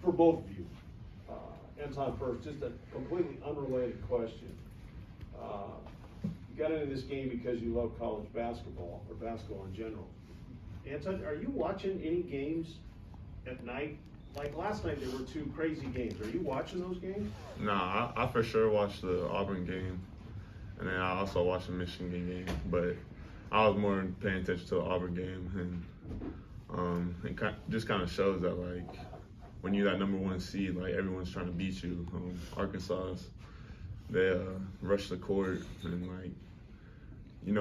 for both of you. Anton first, just a completely unrelated question. You got into this game because you love college basketball, or basketball in general. Anton, are you watching any games at night? Like last night, there were two crazy games. Are you watching those games? Nah, I for sure watched the Auburn game, and then I also watched the Michigan game. But I was more paying attention to the Auburn game, and it just kind of shows that like when you're that #1 seed, like everyone's trying to beat you. Arkansas, they rushed the court, and like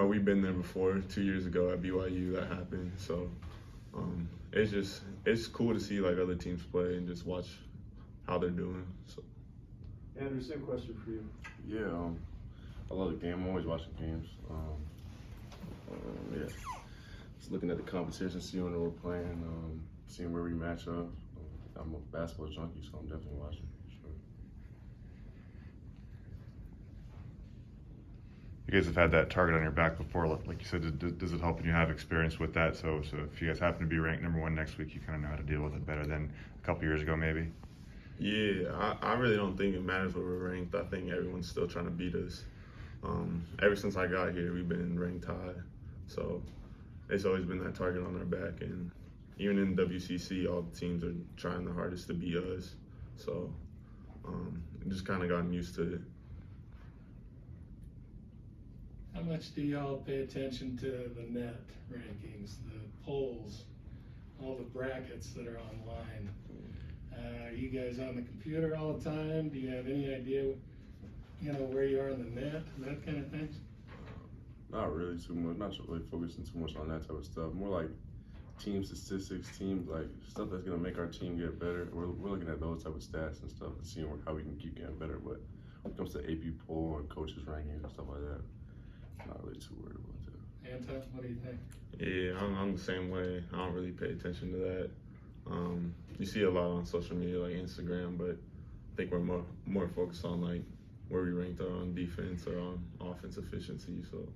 we've been there before. 2 years ago at BYU, that happened. So it's cool to see like other teams play and just watch how they're doing. So. Andrew, same question for you. Yeah, I love the game. I'm always watching games. Yeah, just looking at the competition, seeing when we're playing, seeing where we match up. I'm a basketball junkie, so I'm definitely watching. Sure. You guys have had that target on your back before, like you said. Does it help when you have experience with that? So if you guys happen to be ranked #1 next week, you kind of know how to deal with it better than a couple years ago, maybe. Yeah, I really don't think it matters where we're ranked. I think everyone's still trying to beat us. Ever since I got here, we've been ranked high. So it's always been that target on our back. And even in WCC, all the teams are trying the hardest to beat us. So just kind of gotten used to it. How much do y'all pay attention to the net rankings, the polls, all the brackets that are online? Are you guys on the computer all the time? Do you have any idea, where you are in the net, that kind of thing? Not really too much. Not really focusing too much on that type of stuff. More like team statistics, like stuff that's gonna make our team get better. We're looking at those type of stats and stuff and seeing how we can keep getting better. But when it comes to AP poll and coaches rankings and stuff like that, I'm not really too worried about that. Anton, what do you think? Yeah, I'm the same way. I don't really pay attention to that. You see a lot on social media like Instagram, but I think we're more focused on like where we ranked on defense or on offense efficiency. So,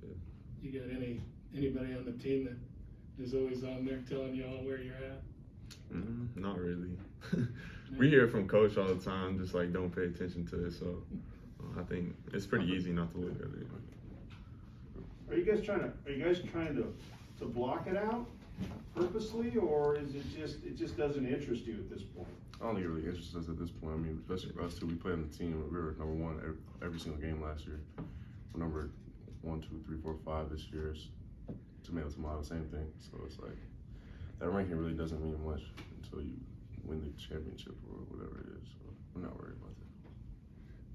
yeah. You got anybody on the team that is always on there telling you all where you're at? Not really. We hear from coach all the time, just like don't pay attention to it. So I think it's pretty easy not to look at it. Are you guys trying to block it out purposely, or is it just doesn't interest you at this point? I don't think it really interests us at this point. I mean, especially for us too. We played in the team. We were #1 every single game last year. We're number 1, 2, 3, 4, 5 this year. It's tomato, same thing. So it's like that ranking really doesn't mean much until you win the championship or whatever it is. So we're not worried about that.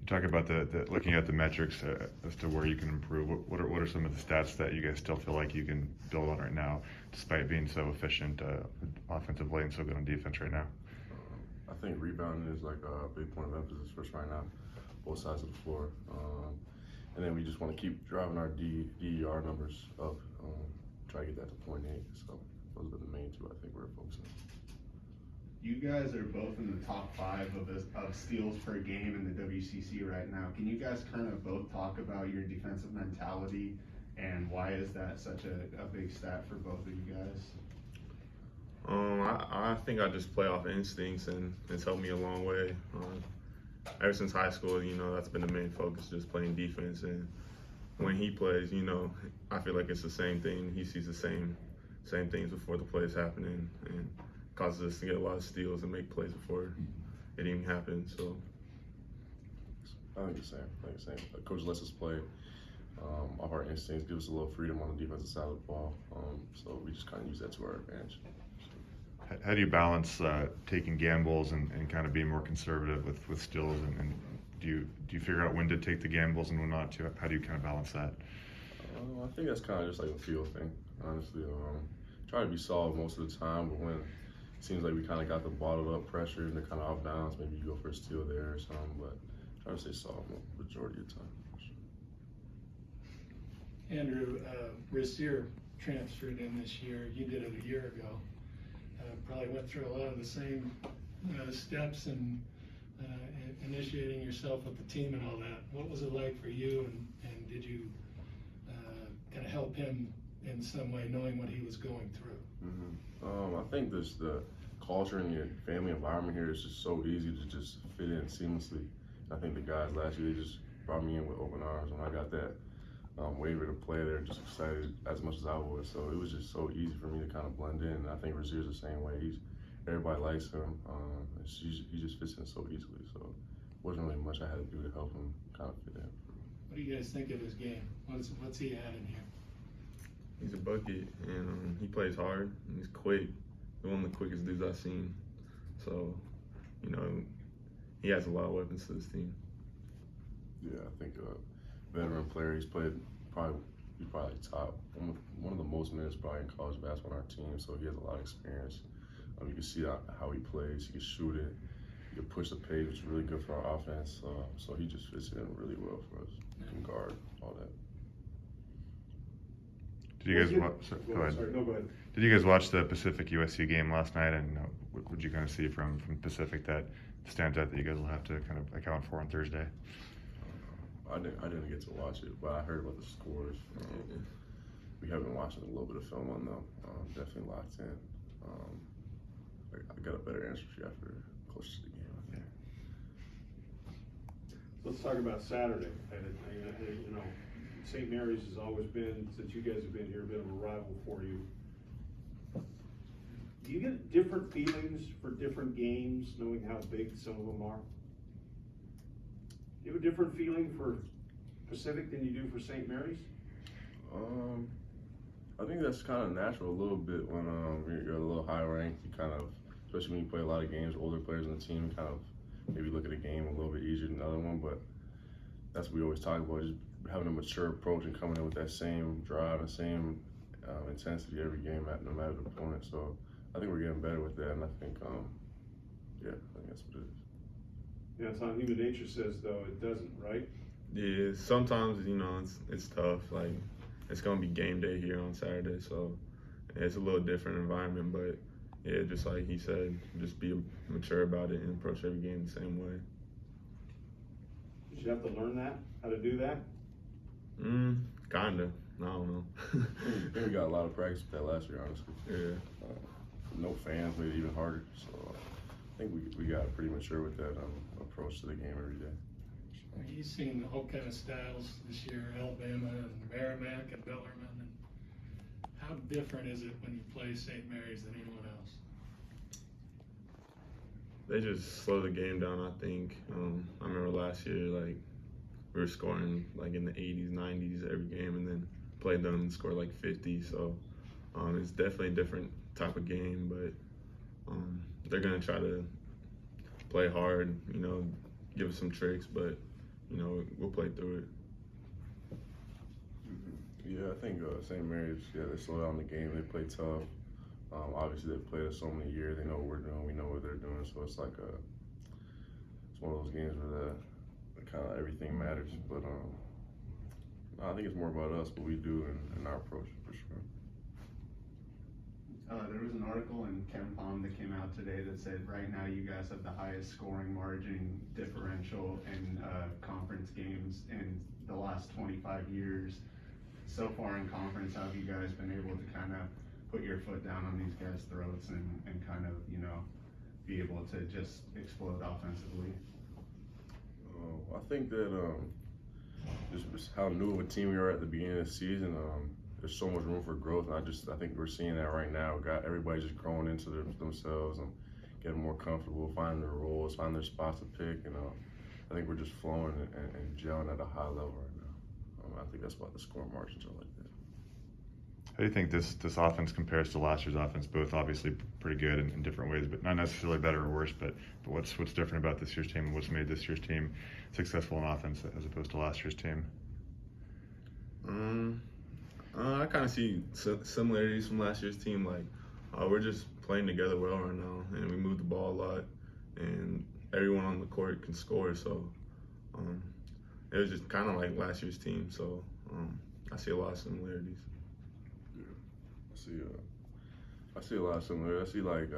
You talk about the looking at the metrics as to where you can improve. What are some of the stats that you guys still feel like you can build on right now, despite being so efficient offensively and so good on defense right now? I think rebounding is like a big point of emphasis for us right now, both sides of the floor. And then we just want to keep driving our DER numbers up, try to get that to .8. So those are the main two I think we're focusing on. You guys are both in the top 5 of steals per game in the WCC right now. Can you guys kind of both talk about your defensive mentality and why is that such a big stat for both of you guys? I think I just play off instincts, and it's helped me a long way. Ever since high school, that's been the main focus, just playing defense. And when he plays, I feel like it's the same thing. He sees the same things before the plays happening, and causes us to get a lot of steals and make plays before it even happens. So I think the same. Coach lets us play off our instincts, gives us a little freedom on the defensive side of the ball. So we just kind of use that to our advantage. How do you balance taking gambles and kind of being more conservative with steals, and do you figure out when to take the gambles and when not to? How do you kind of balance that? I think that's kind of just like a feel thing, honestly. Try to be solid most of the time, but when it seems like we kind of got the bottled up pressure and they're kind of off balance, maybe you go for a steal there or something, but try to stay solid majority of the time. Andrew, Rasir transferred in this year. You did it a year ago. Probably went through a lot of the same steps and initiating yourself with the team and all that. What was it like for you, and did you kind of help him in some way, knowing what he was going through? I think the culture and your family environment here is just so easy to just fit in seamlessly. I think the guys last year, they just brought me in with open arms. When I got that waiver to play, they're just excited as much as I was. So it was just so easy for me to kind of blend in. And I think Razier's the same way. Everybody likes him. He just fits in so easily. So wasn't really much I had to do to help him kind of fit in. What do you guys think of his game? What's he adding here? He's a bucket, and he plays hard, and he's quick. He's one of the quickest dudes I've seen. So, you know, he has a lot of weapons to this team. Yeah, I think veteran player. He's probably top one of the most minutes probably in college basketball on our team. So he has a lot of experience. You can see how he plays. He can shoot it. He can push the pace, which is really good for our offense. So he just fits in really well for us. He can guard all that. Did you guys watch? Go ahead. Sorry, no, go ahead. Did you guys watch the Pacific USC game last night? And what would you kind of see from Pacific that stands out that you guys will have to kind of account for on Thursday? I didn't get to watch it, but I heard about the scores. We have been watching a little bit of film on them. Definitely locked in. I got a better answer for you after closer to the game, I think. Let's talk about Saturday. You know, St. Mary's has always been, since you guys have been here, a bit of a rival for you. Do you get different feelings for different games, knowing how big some of them are? Do you have a different feeling for Pacific than you do for St. Mary's? I think that's kind of natural a little bit when you're a little high ranked. You kind of, especially when you play a lot of games, older players on the team, kind of maybe look at a game a little bit easier than the other one. But that's what we always talk about, just having a mature approach and coming in with that same drive and same intensity every game, no matter the opponent. So I think we're getting better with that, and I think, I think that's what it is. Yeah, it's on human nature says, though, it doesn't, right? Yeah, sometimes, you know, it's tough. Like, it's going to be game day here on Saturday, so it's a little different environment. But, yeah, just like he said, just be mature about it and approach every game the same way. Did you have to learn that, how to do that? Kinda. I don't know. I think we got a lot of practice with that last year, honestly. Yeah. No fans made it even harder, so I think we got pretty mature with that approach to the game every day. You've seen all kind of styles this year, Alabama and Merrimack and Bellarmine. And how different is it when you play St. Mary's than anyone else? They just slow the game down, I think. I remember last year, like, we were scoring like in the 80s, 90s every game, and then played them and scored like 50. So it's definitely a different type of game, but they're gonna try to play hard, you know, give us some tricks, but you know, we'll play through it. Yeah, I think St. Mary's, they slow down the game, they play tough. Obviously, they've played us so many years, they know what we're doing, we know what they're doing, so it's like it's one of those games where kind of everything matters. But I think it's more about us, what we do, and our approach, for sure. There was an article in KenPom that came out today that said right now you guys have the highest scoring margin differential in conference games in the last 25 years. So far in conference, how have you guys been able to kind of put your foot down on these guys' throats and kind of, you know, be able to just explode offensively? I think that just how new of a team we are at the beginning of the season, there's so much room for growth, and I think we're seeing that right now. Everybody's just growing into themselves and getting more comfortable, finding their roles, finding their spots to pick. And I think we're just flowing and gelling at a high level right now. I think that's why the score margins are like that. How do you think this offense compares to last year's offense? Both obviously pretty good in different ways, but not necessarily better or worse. But what's different about this year's team, and what's made this year's team successful in offense as opposed to last year's team? I kind of see similarities from last year's team. Like, we're just playing together well right now, and we move the ball a lot, and everyone on the court can score. So it was just kind of like last year's team. So I see a lot of similarities. I see a lot of similarities. I see like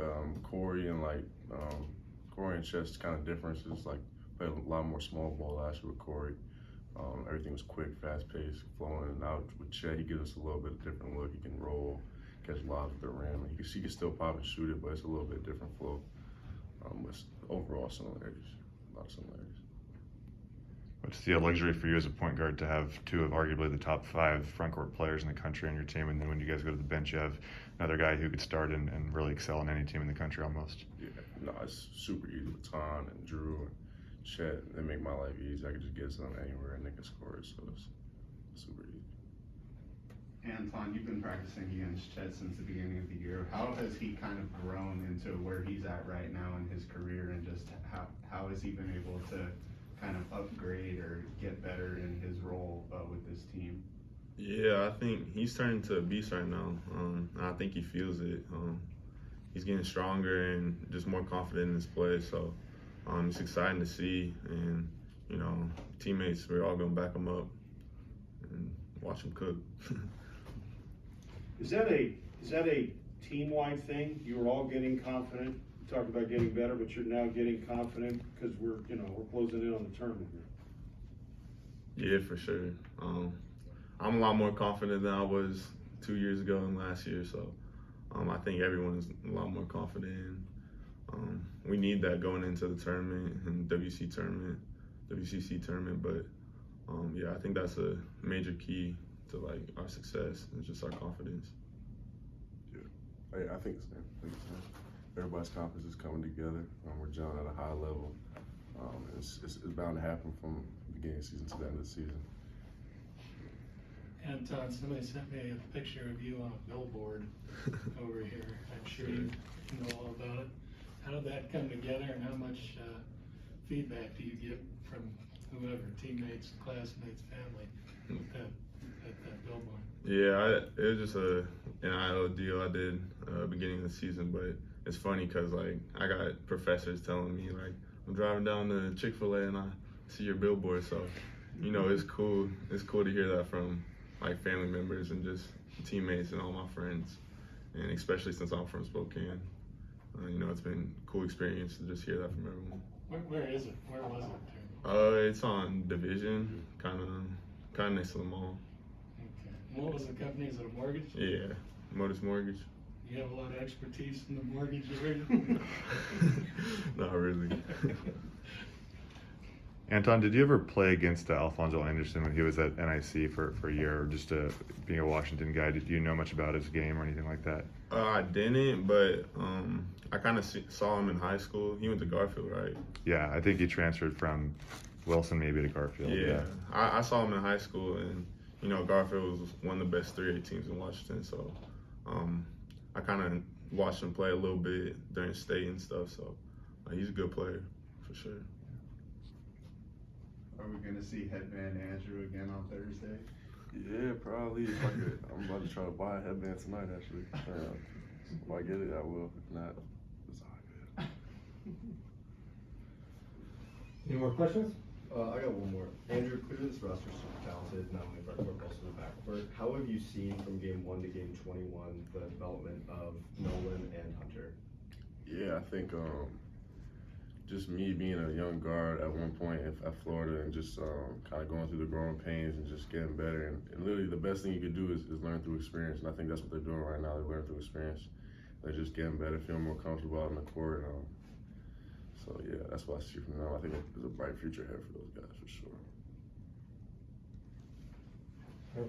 Corey and Chet's kind of differences. Like played a lot more small ball last year with Corey. Everything was quick, fast paced, flowing. And now with Chet, he gives us a little bit of different look. He can roll, catch lobs with the rim. He can still pop and shoot it, but it's a little bit different flow. With overall similarities, a lot of similarities. It's the luxury for you as a point guard to have two of arguably the top 5 frontcourt players in the country on your team, and then when you guys go to the bench, you have another guy who could start and really excel on any team in the country almost. Yeah, no, it's super easy with Ton and Drew and Chet. They make my life easy. I can just get something anywhere and they can score it, so it's super easy. Anton, you've been practicing against Chet since the beginning of the year. How has he kind of grown into where he's at right now in his career, and just how has he been able to kind of upgrade or get better in his role with this team? Yeah, I think he's turning to a beast right now. I think he feels it. He's getting stronger and just more confident in his play. So it's exciting to see. And, you know, teammates, we're all going to back him up and watch him cook. Is that a team-wide thing? You were all getting confident. You talked about getting better, but you're now getting confident because we're closing in on the tournament here. Yeah, for sure. I'm a lot more confident than I was 2 years ago and last year. So I think everyone's a lot more confident. And, we need that going into the tournament and WCC tournament. But yeah, I think that's a major key to like our success and just our confidence. Yeah, I think the same. Everybody's confidence is coming together. We're gelling at a high level. It's bound to happen from the beginning of the season to the end of the season. Anton, somebody sent me a picture of you on a billboard over here. I'm sure you know all about it. How did that come together, and how much feedback do you get from whoever, teammates, classmates, family, at that billboard? Yeah, it was just a NIL deal I did beginning of the season, but it's funny because like I got professors telling me like I'm driving down to Chick-fil-A and I see your billboard, so you know it's cool. It's cool to hear that from like family members and just teammates and all my friends, and especially since I'm from Spokane. You know, it's been a cool experience to just hear that from everyone. Where is it? Where was it? It's on Division, kind of next to the mall. Okay. What was the company? Is it a mortgage? Yeah, Modus Mortgage. You have a lot of expertise in the mortgage area? Not really. Anton, did you ever play against Alfonso Anderson when he was at NIC for a year, or just being a Washington guy? Did you know much about his game or anything like that? I didn't, but I kind of saw him in high school. He went to Garfield, right? Yeah, I think he transferred from Wilson maybe to Garfield. Yeah. I saw him in high school, and you know Garfield was one of the best 3A teams in Washington. So I kind of watched him play a little bit during state and stuff. So he's a good player for sure. Are we gonna see Headband Andrew again on Thursday? Yeah, probably. If I could, I'm about to try to buy a headband tonight, actually. If I get it, I will. If not, it's all good. Any more questions? I got one more. Andrew, clearly this roster is super talented, not only front court, but also in the backcourt. How have you seen from game 1 to game 21 the development of Nolan and Hunter? Yeah, I think just me being a young guard at one point at Florida and just kind of going through the growing pains and just getting better. And literally the best thing you could do is learn through experience. And I think that's what they're doing right now. They learn through experience. They're just getting better, feeling more comfortable out on the court. So yeah, that's what I see from them. I think there's a bright future ahead for those guys for sure.